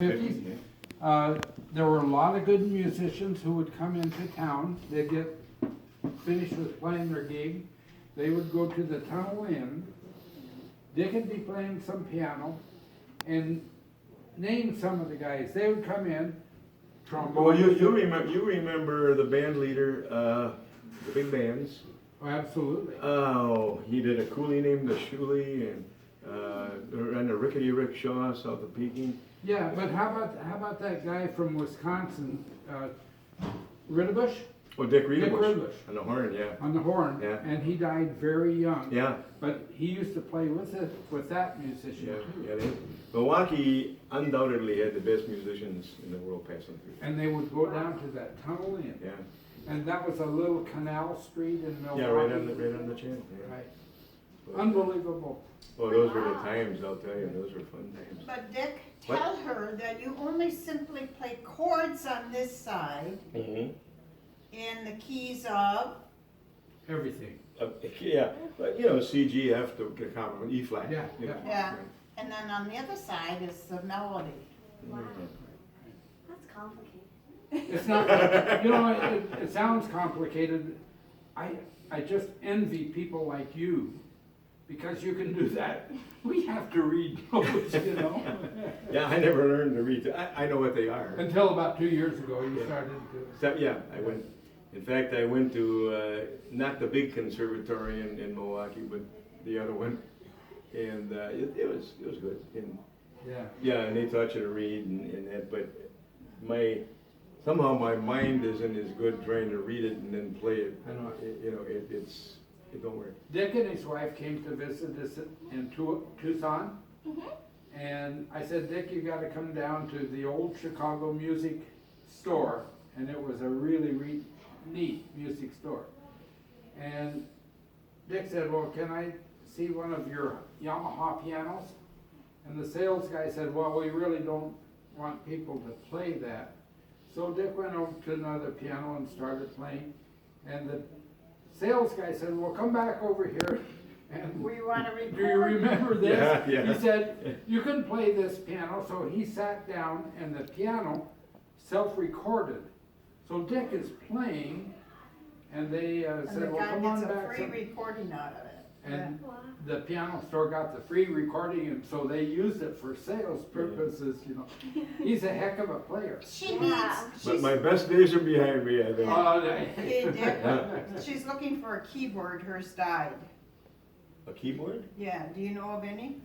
50s. There were a lot of good musicians who would come into town. They'd get finished with playing their gig. They would go to the Tunnel Inn. Dick would be playing some piano and name some of the guys. They would come in, trombone. Well, you remember the band leader, the big bands. Oh, absolutely. Oh, he did a coolie named the Shuli and a Rickety Rickshaw south of Peking. Yeah, but how about that guy from Wisconsin, Ritterbush? Oh, Dick Dick Ritterbush. Ritterbush. On the horn, yeah. On the horn, Yeah. and he died very young. Yeah, But he used to play with that musician yeah, too. yeah. Milwaukee undoubtedly had the best musicians in the world passing through. And they would go down to that Tunnel Inn. Yeah, And that was a little canal street in Milwaukee. yeah, right on the channel. Yeah. Right. Unbelievable. Oh, those were the times, I'll tell you, those were fun times. But Dick, What? tell her that you only simply play chords on this side Mm-hmm. in the keys of, Everything. Yeah, but C, G, F, the common, E flat. Yeah, you know. yeah, and then on the other side is the melody. Wow, that's complicated. It's not, it sounds complicated. I just envy people like you because you can do that. We have to read notes, Yeah, I never learned to read. I know what they are. Until about 2 years ago, you started to. So, yeah, I went. In fact, I went to not the big conservatory in Milwaukee, but the other one, and it was good. And Yeah. yeah, and they taught you to read and that. But somehow my mind isn't as good trying to read it and then play it. I know. It don't work. Dick and his wife came to visit us in Tucson. And I said, Dick, you gotta come down to the old Chicago music store. And it was a really neat music store. And Dick said, well, can I see one of your Yamaha pianos? And the sales guy said, well, we really don't want people to play that. So Dick went over to another piano and started playing. And the sales guy said, well, come back over here. And We want to record. do you remember this? Yeah. He said, you can play this piano. So he sat down and the piano self-recorded. So Dick is playing and they And the said, well, guy come on gets a back. free recording out of it. And Wow. the piano store got the free recording and so they used it for sales purposes, He's a heck of a player. She Yeah. needs, But she's, my best days are behind me, I think. Hey, Dick, she's looking for a keyboard, hers died. A keyboard? Yeah, do you know of any?